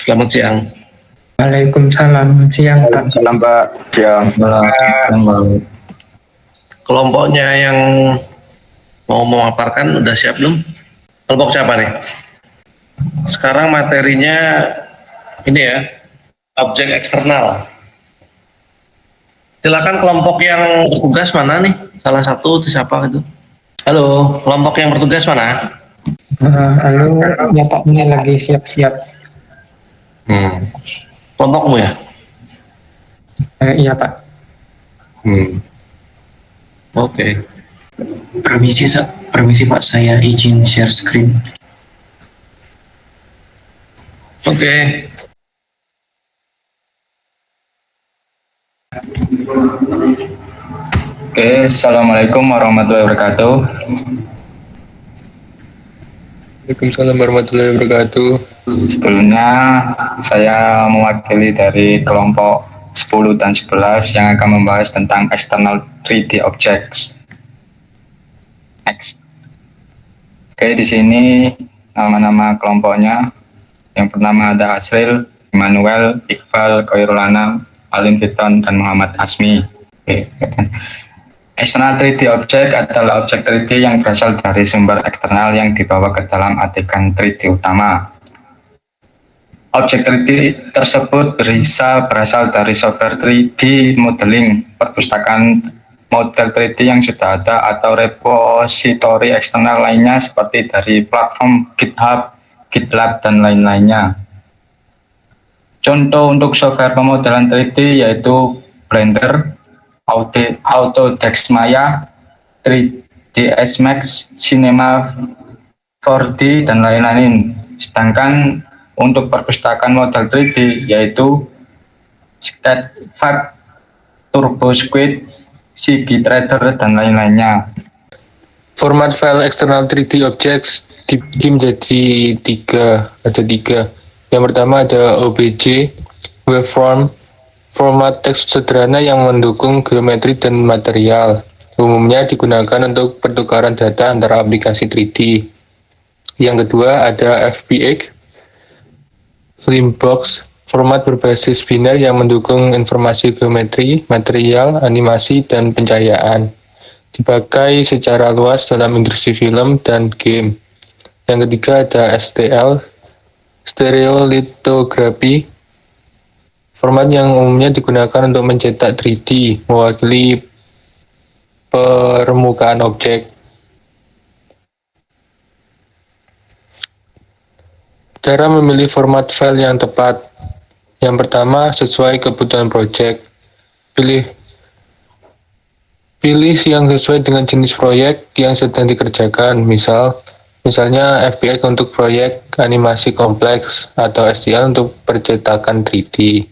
Selamat siang. Waalaikumsalam, siang Pak. Salam Pak. Siang. Kelompoknya yang mau memaparkan udah siap belum? Kelompok siapa nih? Sekarang materinya ini ya, objek eksternal. Silakan kelompok yang bertugas mana nih? Salah satu itu siapa itu? Halo, kelompok yang bertugas mana? Halo, ya Pak, ini lagi siap-siap. Kelompokmu ya? Iya Pak. Oke. Permisi Pak, saya izin share screen. Oke. Oke, Assalamualaikum warahmatullahi wabarakatuh. Waalaikumsalam warahmatullahi wabarakatuh. Sebelumnya saya mewakili dari kelompok 10 dan 11 yang akan membahas tentang external 3D objects. Next. Oke, di sini nama-nama kelompoknya. Yang pertama ada Asril, Immanuel, Iqbal, Khairul Anam, Alin Fiton, dan Muhammad Asmi. Oke. External 3D object adalah objek 3D yang berasal dari sumber eksternal yang dibawa ke dalam adegan 3D utama. Objek 3D tersebut berasal dari software 3D modeling, perpustakaan model 3D yang sudah ada, atau repositori eksternal lainnya seperti dari platform GitHub, GitLab, dan lain-lainnya. Contoh untuk software pemodelan 3D yaitu Blender, Autodesk Maya, 3ds Max, Cinema 4D, dan lain-lain. Sedangkan untuk perpustakaan model 3D yaitu Sketchfab, TurboSquid, CGTrader, dan lain-lainnya. Format file external 3D objects dibagi menjadi ada tiga. Yang pertama ada OBJ, waveform, format teks sederhana yang mendukung geometri dan material. Umumnya digunakan untuk pertukaran data antara aplikasi 3D. Yang kedua ada FBX, Flimbox, format berbasis biner yang mendukung informasi geometri, material, animasi, dan pencahayaan. Dipakai secara luas dalam industri film dan game. Yang ketiga ada STL, stereolithography, format yang umumnya digunakan untuk mencetak 3D, mewakili permukaan objek. Cara memilih format file yang tepat. Yang pertama, sesuai kebutuhan project. Pilih yang sesuai dengan jenis proyek yang sedang dikerjakan. Misalnya FBX untuk proyek animasi kompleks atau STL untuk percetakan 3D.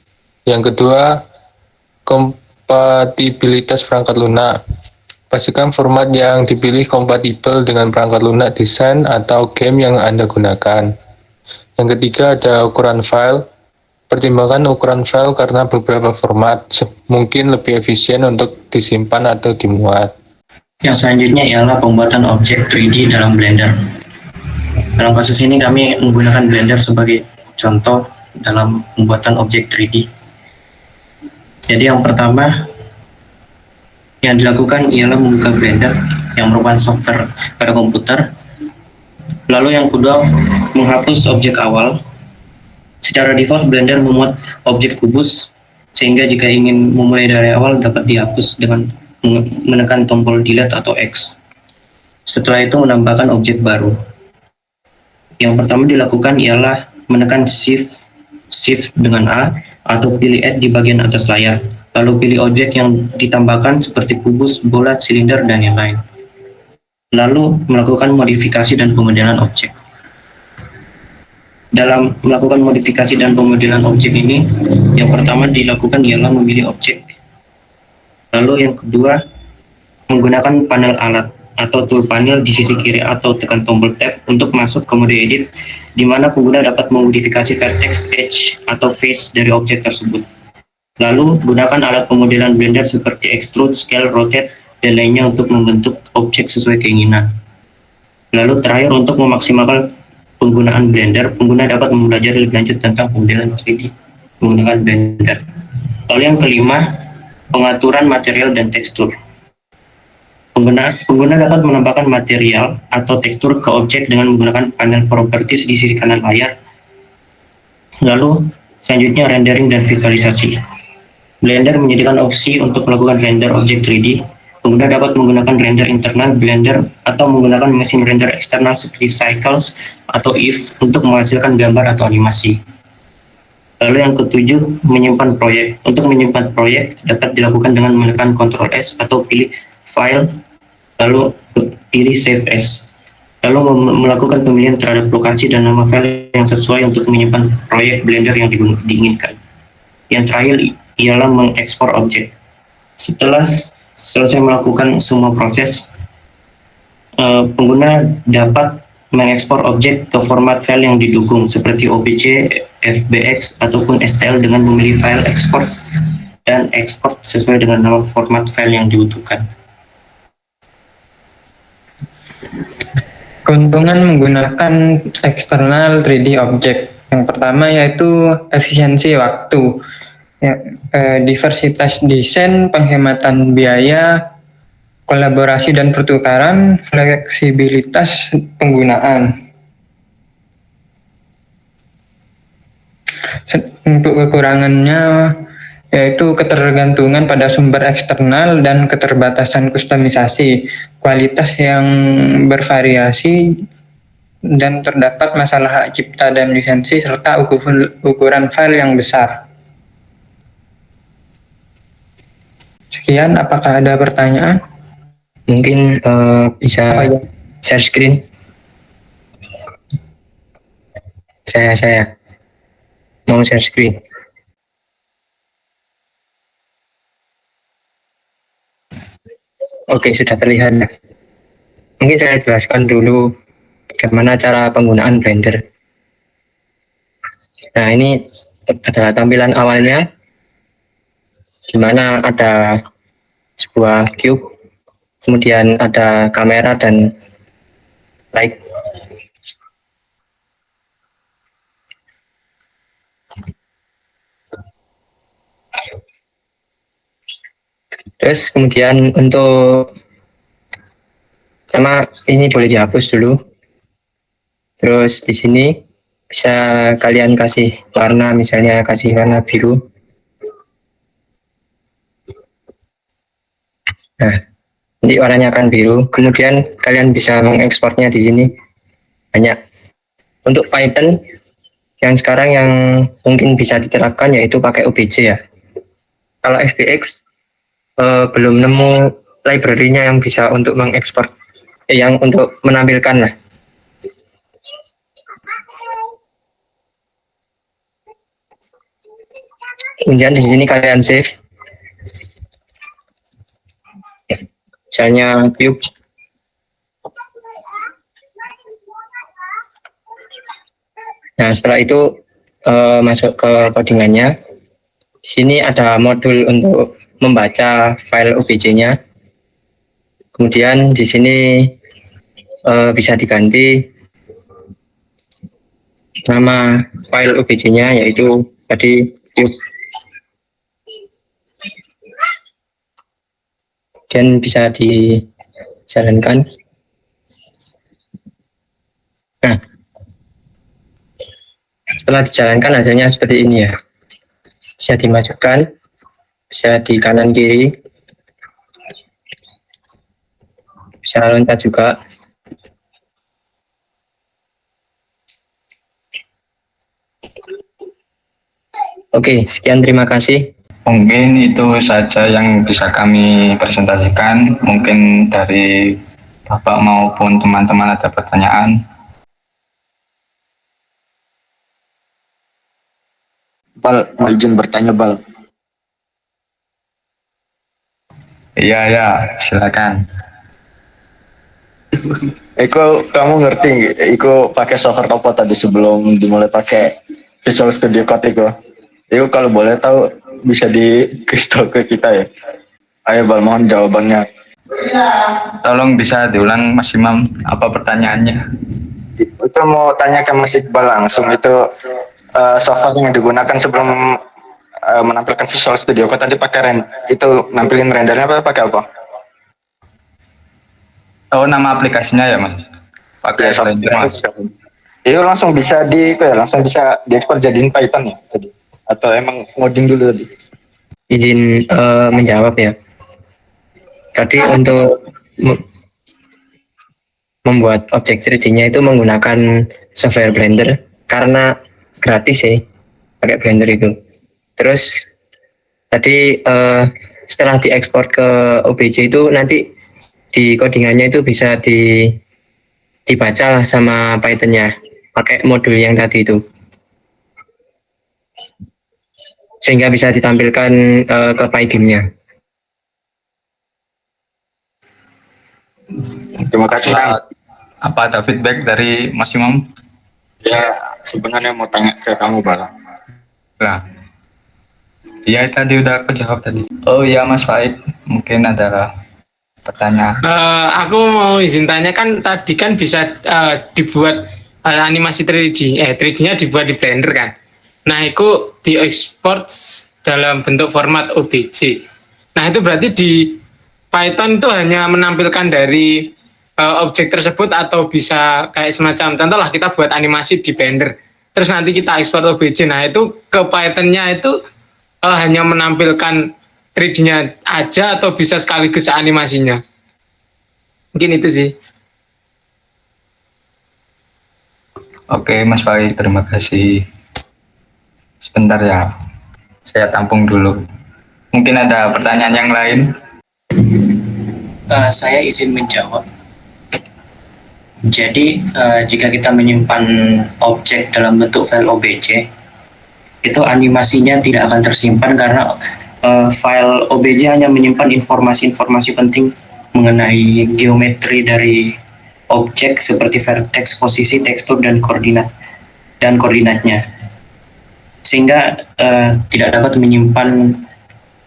Yang kedua, kompatibilitas perangkat lunak. Pastikan format yang dipilih kompatibel dengan perangkat lunak desain atau game yang Anda gunakan. Yang ketiga ada ukuran file. Pertimbangkan ukuran file karena beberapa format mungkin lebih efisien untuk disimpan atau dimuat. Yang selanjutnya ialah pembuatan objek 3D dalam Blender. Dalam kasus ini kami menggunakan Blender sebagai contoh dalam pembuatan objek 3D. Jadi yang pertama yang dilakukan ialah membuka Blender yang merupakan software pada komputer. Lalu yang kedua, menghapus objek awal. Secara default Blender memuat objek kubus, sehingga jika ingin memulai dari awal dapat dihapus dengan menekan tombol delete atau X. Setelah itu menambahkan objek baru. Yang pertama dilakukan ialah menekan Shift dengan A atau pilih Add di bagian atas layar. Lalu pilih objek yang ditambahkan seperti kubus, bola, silinder, dan yang lain. Lalu melakukan modifikasi dan pemodelan objek. Dalam melakukan modifikasi dan pemodelan objek ini, yang pertama dilakukan ialah memilih objek. Lalu yang kedua, menggunakan panel alat atau tool panel di sisi kiri atau tekan tombol tab untuk masuk ke mode edit, di mana pengguna dapat memodifikasi vertex, edge, atau face dari objek tersebut. Lalu, gunakan alat pemodelan Blender seperti extrude, scale, rotate, dan lainnya untuk membentuk objek sesuai keinginan. Lalu terakhir, untuk memaksimalkan penggunaan Blender, pengguna dapat mempelajari lebih lanjut tentang pemodelan 3D menggunakan Blender. Lalu yang kelima, pengaturan material dan tekstur. Pengguna dapat menambahkan material atau tekstur ke objek dengan menggunakan panel properties di sisi kanan layar. Lalu selanjutnya rendering dan visualisasi. Blender menyediakan opsi untuk melakukan render objek 3D. Pengguna dapat menggunakan render internal Blender atau menggunakan mesin render eksternal seperti Cycles atau If untuk menghasilkan gambar atau animasi. Lalu yang ketujuh, menyimpan proyek. Untuk menyimpan proyek dapat dilakukan dengan menekan Ctrl S atau pilih File, lalu pilih Save As. Lalu melakukan pemilihan terhadap lokasi dan nama file yang sesuai untuk menyimpan proyek Blender yang diinginkan. Yang terakhir ialah mengekspor objek. Setelah selesai melakukan semua proses, pengguna dapat mengekspor objek ke format file yang didukung seperti OBJ, FBX, ataupun STL dengan memilih file ekspor dan ekspor sesuai dengan nama format file yang dibutuhkan. Keuntungan menggunakan eksternal 3D object. Yang pertama yaitu efisiensi waktu, ya, diversitas desain, penghematan biaya, kolaborasi dan pertukaran, fleksibilitas penggunaan. Untuk kekurangannya yaitu ketergantungan pada sumber eksternal dan keterbatasan kustomisasi, kualitas yang bervariasi, dan terdapat masalah hak cipta dan lisensi serta ukuran file yang besar. Sekian, apakah ada pertanyaan? Mungkin bisa Oh, ya. share screen. Saya mau share screen. Oke, sudah terlihat. Mungkin saya jelaskan dulu bagaimana cara penggunaan Blender. Nah, ini adalah tampilan awalnya, di mana ada sebuah cube, kemudian ada kamera dan light. Terus kemudian untuk sama ini boleh dihapus dulu. Terus di sini bisa kalian kasih warna, misalnya kasih warna biru. Nah, nanti warnanya akan biru. Kemudian kalian bisa mengekspornya di sini banyak. Untuk Python yang sekarang yang mungkin bisa diterapkan yaitu pakai OBJ ya. Kalau FBX belum nemu library-nya yang bisa untuk mengekspor, yang untuk menampilkan lah. Kemudian di sini kalian save, misalnya cube. Nah, setelah itu masuk ke codingannya. Di sini ada modul untuk membaca file OBJ-nya. Kemudian di sini bisa diganti nama file OBJ-nya yaitu tadi cube. Dan bisa dijalankan. Nah, setelah dijalankan hasilnya seperti ini ya. Bisa dimajukan, bisa di kanan kiri, bisa loncat juga. Oke, sekian, terima kasih. Mungkin itu saja yang bisa kami presentasikan. Mungkin dari Bapak maupun teman-teman ada pertanyaan. Bal, mau izin bertanya, Bal. Iya, ya, silakan. Iko, kamu ngerti nggak? Iko pakai software apa tadi sebelum dimulai pakai Visual Studio Code Iko? Iko kalau boleh tahu bisa dikasih tahu ke kita ya. Ayo Bal, mohon jawabannya. Tolong bisa diulang Mas Imam apa pertanyaannya? itu mau tanya ke Mas Iqbal langsung, itu software yang digunakan sebelum menampilkan Visual Studio Code tadi pakai itu nampilin rendernya apa pakai apa? Oh, nama aplikasinya ya Mas? Pakai Ya, Blender Mas? Itu langsung bisa langsung bisa diekspor jadiin Python ya tadi? Atau emang ngoding dulu tadi? Izin menjawab ya. Tadi untuk membuat objek 3D-nya itu menggunakan software Blender karena gratis ya, pakai Blender itu. Terus tadi setelah diekspor ke OBJ itu nanti di codingannya itu bisa dibaca lah sama Python-nya pakai modul yang tadi itu, sehingga bisa ditampilkan ke Pygame-nya. Terima kasih. Apa ada feedback dari Mas Imam? Ya, sebenarnya mau tanya ke kamu, Bang. Nah, iya tadi udah aku jawab tadi. Oh iya Mas Faik, mungkin ada pertanyaan. Aku mau izin tanya, kan tadi kan bisa dibuat animasi 3D, 3D-nya dibuat di Blender kan. Nah, itu diekspor dalam bentuk format OBJ. Nah, itu berarti di Python itu hanya menampilkan dari objek tersebut, atau bisa kayak semacam contoh lah, kita buat animasi di Blender, terus nanti kita ekspor OBJ. Nah, itu ke Python-nya itu hanya menampilkan 3D-nya aja, atau bisa sekaligus animasinya? Mungkin itu sih. Oke Mas Faik, terima kasih. Sebentar ya, saya tampung dulu. Mungkin ada pertanyaan yang lain? Saya izin menjawab. Jadi jika kita menyimpan objek dalam bentuk file OBJ, itu animasinya tidak akan tersimpan karena file OBJ hanya menyimpan informasi-informasi penting mengenai geometri dari objek seperti vertex, posisi, tekstur, dan koordinatnya, sehingga tidak dapat menyimpan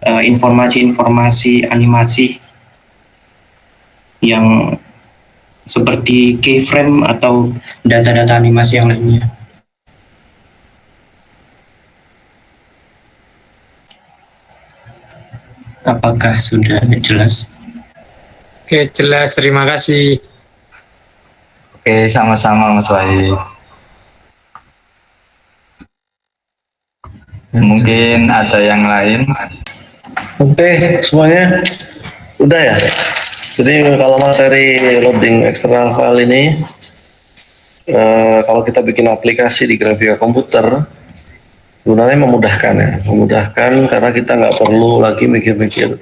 informasi-informasi animasi yang seperti keyframe atau data-data animasi yang lainnya. Apakah sudah jelas? Oke, jelas. Terima kasih. Oke, sama-sama Mas Faik. Mungkin ada yang lain? Oke, semuanya udah ya. Jadi kalau materi loading eksternal file ini, kalau kita bikin aplikasi di grafika komputer, sebenarnya memudahkan ya, memudahkan karena kita nggak perlu lagi mikir-mikir.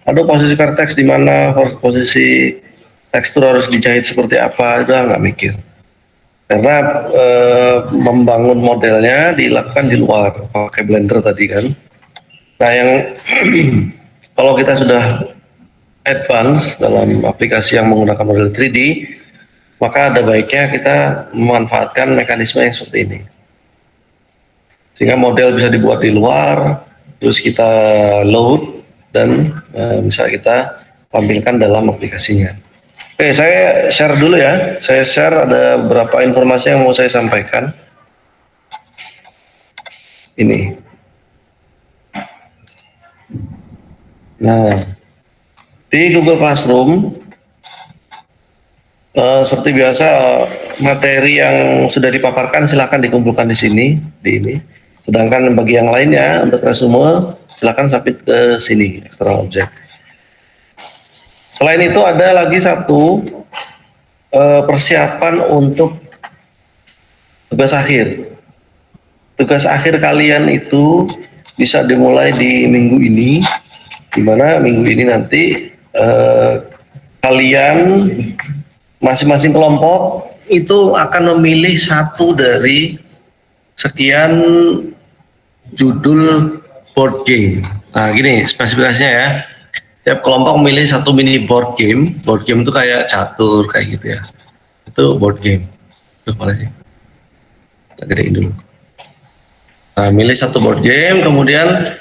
Aduh, posisi vertex di mana, posisi tekstur harus dijahit seperti apa, itu nggak mikir. Karena membangun modelnya dilakukan di luar, pakai Blender tadi kan. Nah, yang kalau kita sudah advance dalam aplikasi yang menggunakan model 3D, maka ada baiknya kita memanfaatkan mekanisme yang seperti ini. Sehingga model bisa dibuat di luar, terus kita load, dan bisa kita tampilkan dalam aplikasinya. Oke, saya share dulu ya. Saya share ada beberapa informasi yang mau saya sampaikan. Ini. Nah, di Google Classroom, seperti biasa, materi yang sudah dipaparkan silakan dikumpulkan di sini, di ini. Sedangkan bagi yang lainnya untuk resume, silakan submit ke sini, external object. Selain itu ada lagi satu persiapan untuk tugas akhir. Tugas akhir kalian itu bisa dimulai di minggu ini, di mana minggu ini nanti kalian masing-masing kelompok itu akan memilih satu dari sekian judul board game. Nah, gini spesifikasinya ya. Tiap kelompok memilih satu mini board game. Board game itu kayak catur kayak gitu ya. Itu board game. Tuh, mana sih? Kita gedein dulu. Nah, milih satu board game, kemudian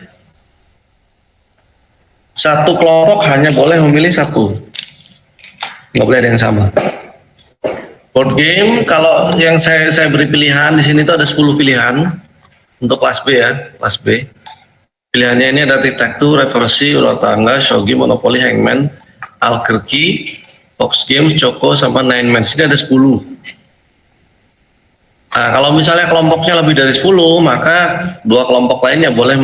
satu kelompok hanya boleh memilih satu, nggak boleh ada yang sama. Board game kalau yang saya beri pilihan di sini tuh ada 10 pilihan untuk kelas B ya, kelas B. Pilihannya ini ada tic-tac-toe, reversi, ular tangga, shogi, monopoli, hangman, alkerki, box game, choco, sama nine man. Ini ada 10. Nah, kalau misalnya kelompoknya lebih dari 10, maka dua kelompok lainnya boleh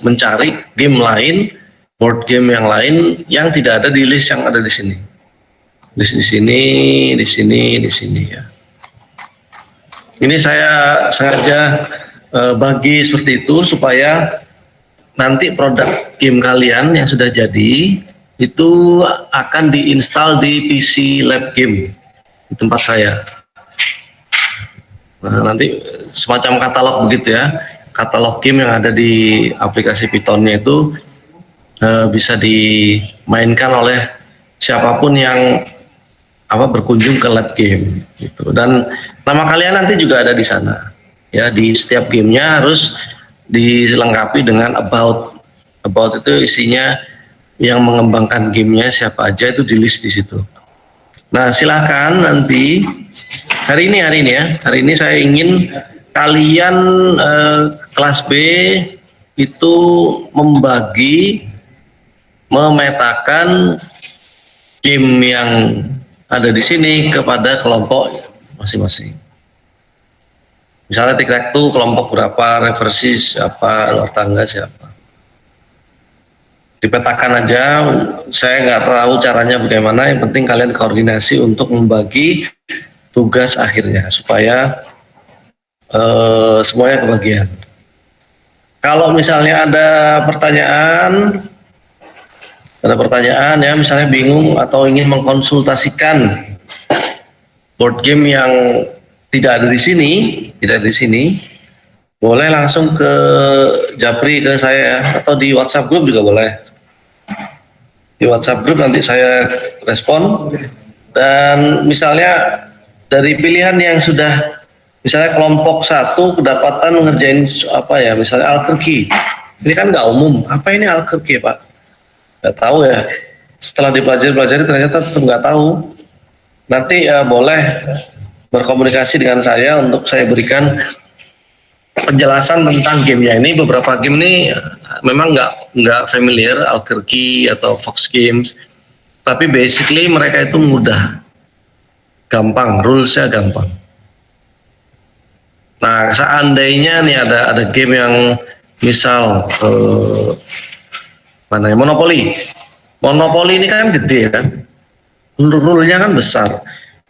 mencari game lain, board game yang lain yang tidak ada di list yang ada di sini. Di sini ya. Ini saya sengaja bagi seperti itu supaya nanti produk game kalian yang sudah jadi itu akan diinstal di PC Lab Game di tempat saya. Nah, nanti semacam katalog begitu ya, katalog game yang ada di aplikasi Python-nya itu bisa dimainkan oleh siapapun yang berkunjung ke Lab Game gitu. Dan nama kalian nanti juga ada di sana ya, di setiap gamenya harus dilengkapi dengan about itu isinya yang mengembangkan gamenya siapa aja, itu di list di situ. Nah, silahkan nanti hari ini saya ingin kalian kelas B itu memetakan game yang ada di sini kepada kelompok masing-masing. Misalnya tic-tac-toe kelompok berapa, reversi siapa, luar tangga siapa. Dipetakan aja, saya nggak tahu caranya bagaimana, yang penting kalian koordinasi untuk membagi tugas akhirnya supaya semuanya kebagian. Kalau misalnya ada pertanyaan ya, misalnya bingung atau ingin mengkonsultasikan board game yang tidak ada di sini, boleh langsung ke Japri, ke saya, atau di WhatsApp group juga boleh. Di WhatsApp group nanti saya respon. Dan misalnya dari pilihan yang sudah, misalnya kelompok 1 kedapatan ngerjain misalnya alkerki. Ini kan nggak umum. Apa ini alkerki, Pak? Nggak tahu ya. Setelah dipelajari ternyata tetap nggak tahu. Nanti boleh berkomunikasi dengan saya untuk saya berikan penjelasan tentang gamenya. Ini beberapa game ini memang nggak familiar, alkerki atau fox games, tapi basically mereka itu mudah, gampang, rulesnya gampang. Nah, seandainya nih ada game yang misal Monopoli ini kan gede kan, rule-nya kan besar.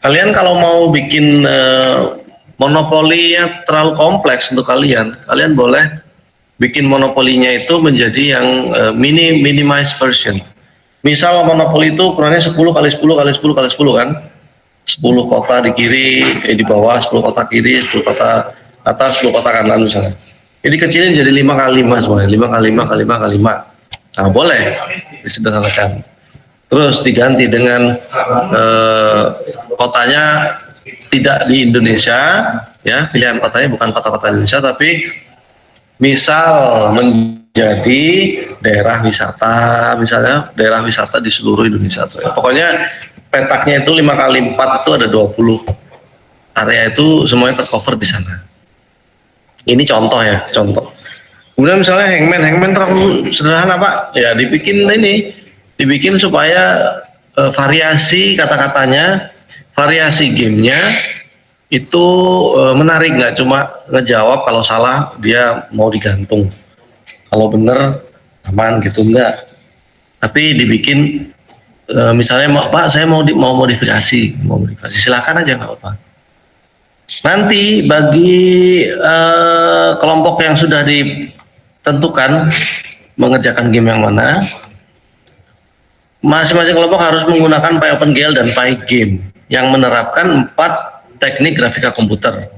Kalian kalau mau bikin monopoli yang terlalu kompleks untuk kalian boleh bikin monopolinya itu menjadi yang minimized version. Misal monopoli itu ukurannya 10 kali 10 kali 10 kali 10 kan, 10 kota di kiri, di bawah, 10 kota kiri, 10 kota atas, 10 kota kanan misalnya. Jadi kecilin jadi 5 kali 5 semuanya, 5 kali 5 kali 5 kali 5. Nah, boleh disederhanakan. Terus diganti dengan kotanya tidak di Indonesia, ya, pilihan kotanya bukan kota-kota Indonesia, tapi misal menjadi daerah wisata, misalnya daerah wisata di seluruh Indonesia. Ya. Pokoknya petaknya itu 5 kali 4 itu ada 20 area, itu semuanya tercover di sana. Ini contoh ya, contoh. Kemudian misalnya hangman terlalu sederhana, Pak. Ya dibikin supaya variasi kata-katanya, variasi gamenya itu menarik, nggak cuma ngejawab, kalau salah dia mau digantung, kalau bener aman gitu, enggak. Tapi dibikin misalnya, Pak saya mau modifikasi, silakan aja, nggak apa-apa. Nanti bagi kelompok yang sudah ditentukan mengerjakan game yang mana, masing-masing kelompok harus menggunakan PyOpenGL dan PyGame yang menerapkan 4 teknik grafika komputer.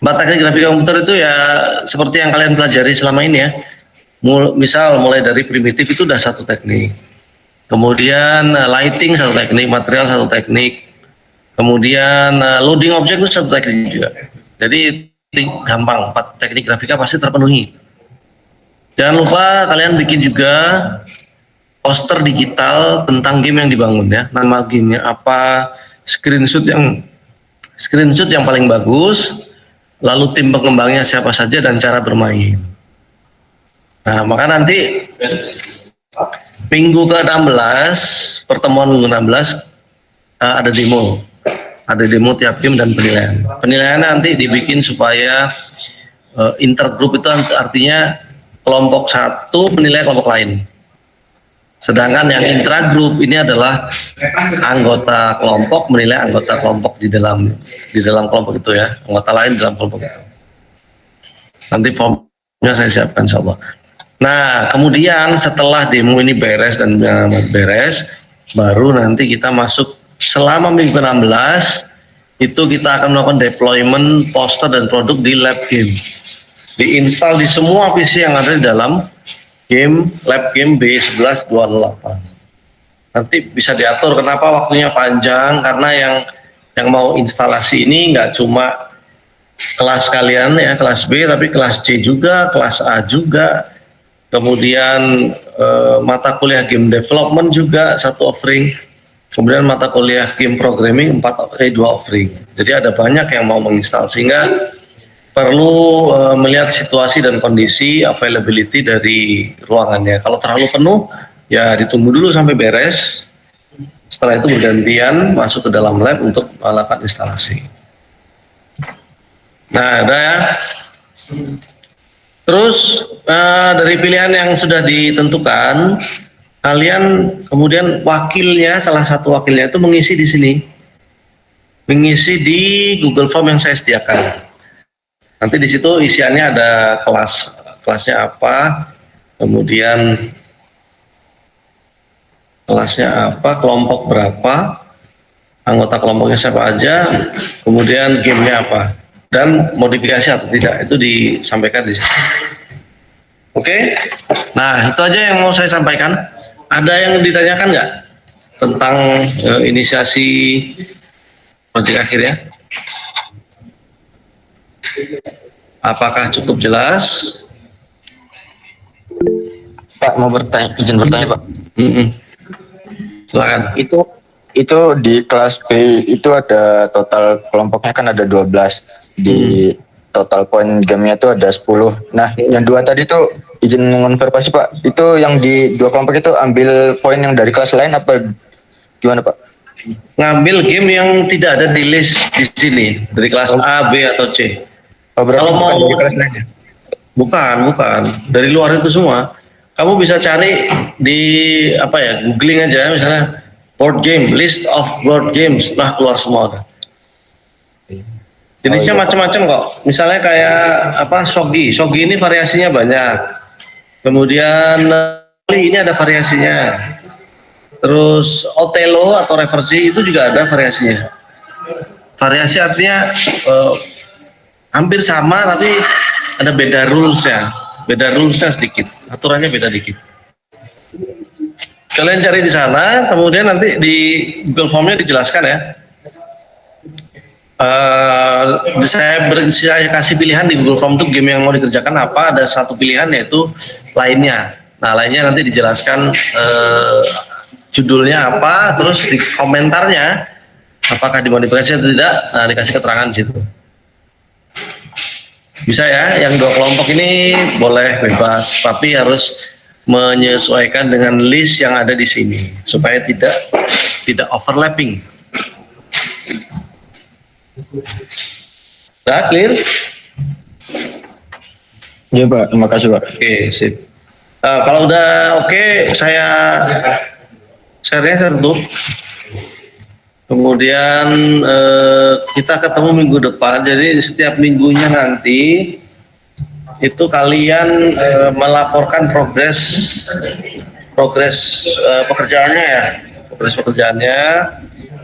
4 teknik grafika komputer itu ya seperti yang kalian pelajari selama ini ya. Misal mulai dari primitif itu udah 1 teknik. Kemudian lighting 1 teknik, material 1 teknik. Kemudian loading object itu 1 teknik juga. Jadi gampang, 4 teknik grafika pasti terpenuhi. Jangan lupa kalian bikin juga poster digital tentang game yang dibangun ya, nama gamenya apa, screenshot screenshot yang paling bagus, lalu tim pengembangnya siapa saja dan cara bermain. Nah, maka nanti minggu ke-16, pertemuan minggu 16 ada demo. Ada demo tiap tim dan penilaian. Penilaiannya nanti dibikin supaya intergroup itu artinya kelompok satu menilai kelompok lain. Sedangkan yang intragroup ini adalah anggota kelompok menilai anggota kelompok di dalam kelompok itu ya, anggota lain dalam kelompok itu. Nanti formnya saya siapkan insyaallah. Nah, kemudian setelah demo ini beres dan beres, baru nanti kita masuk selama minggu 16 itu kita akan melakukan deployment poster dan produk di lab game. Diinstal di semua PC yang ada di dalam game lab game B1128. Nanti bisa diatur kenapa waktunya panjang, karena yang mau instalasi ini nggak cuma kelas kalian ya, kelas B, tapi kelas C juga, kelas A juga. Kemudian mata kuliah game development juga satu offering. Kemudian mata kuliah game programming 2 offering. Jadi ada banyak yang mau menginstal, sehingga perlu melihat situasi dan kondisi availability dari ruangannya. Kalau terlalu penuh, ya ditunggu dulu sampai beres. Setelah itu bergantian masuk ke dalam lab untuk melakukan instalasi. Nah, ada ya. Terus dari pilihan yang sudah ditentukan, kalian kemudian wakilnya, salah satu wakilnya itu mengisi di sini, mengisi di Google Form yang saya sediakan. Nanti di situ isiannya ada kelasnya apa, kemudian kelasnya apa, kelompok berapa, anggota kelompoknya siapa aja, kemudian gamenya apa, dan modifikasi atau tidak, itu disampaikan di situ. Oke, nah itu aja yang mau saya sampaikan. Ada yang ditanyakan nggak tentang inisiasi proyek akhirnya? Apakah cukup jelas? Pak, mau izin bertanya Pak. Silakan. Itu di kelas B itu ada total kelompoknya kan ada 12. Di total poin gamenya itu ada 10. Nah, yang 2 tadi tuh izin mengonfirmasi Pak, itu yang di 2 kelompok itu ambil poin yang dari kelas lain apa gimana Pak? Ngambil game yang tidak ada di list di sini, dari kelas A, B atau C. Oh, berarti kalau mau di kelas lain ya? Bukan, dari luar itu semua. Kamu bisa cari di apa ya, googling aja misalnya board game, list of board games, nah keluar semua. Jenisnya macam-macam kok. Misalnya kayak apa, shogi ini variasinya banyak. Kemudian ini ada variasinya. Terus Othello atau reversi itu juga ada variasinya. Variasi artinya hampir sama tapi ada beda rulesnya sedikit, aturannya beda dikit. Kalian cari di sana, kemudian nanti di Google Form-nya dijelaskan ya. Saya kasih pilihan di Google Form itu game yang mau dikerjakan apa, ada satu pilihan yaitu lainnya. Nah, lainnya nanti dijelaskan judulnya apa, terus di komentarnya apakah dimodifikasi atau tidak, nah dikasih keterangan di situ. Bisa ya, yang 2 kelompok ini boleh bebas, tapi harus menyesuaikan dengan list yang ada di sini supaya tidak overlapping. Udah clear? Iya Pak, terima kasih Pak. Oke, sip. Kalau udah oke, saya share-nya saya tutup. Kemudian kita ketemu minggu depan. Jadi setiap minggunya nanti itu kalian melaporkan progres pekerjaannya ya, progres pekerjaannya.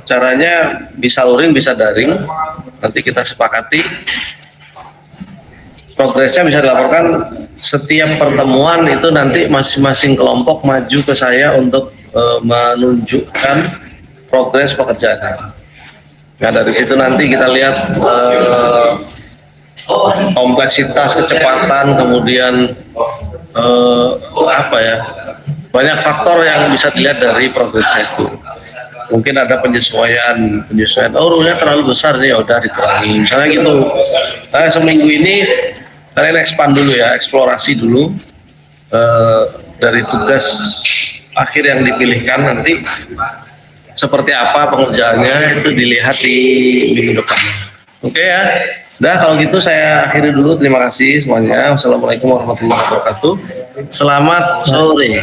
Caranya bisa luring, bisa daring. Nanti kita sepakati. Progresnya bisa dilaporkan setiap pertemuan, itu nanti masing-masing kelompok maju ke saya untuk menunjukkan progres pekerjaan. Nah, dari situ nanti kita lihat kompleksitas, kecepatan, kemudian apa ya, banyak faktor yang bisa dilihat dari progresnya itu. mungkin ada penyesuaian. Oh, rule-nya terlalu besar nih, ya udah dikurangi. Misalnya gitu. Nah, seminggu ini kalian expand dulu ya, eksplorasi dulu dari tugas akhir yang dipilihkan, nanti seperti apa pengerjaannya itu dilihat di minggu depan. Oke ya. Nah, kalau gitu saya akhiri dulu. Terima kasih semuanya. Wassalamualaikum warahmatullahi wabarakatuh. Selamat sore.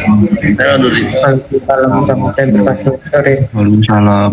Saya undur diri. Waalaikumsalam warahmatullahi wabarakatuh. Sore. Waalaikumsalam.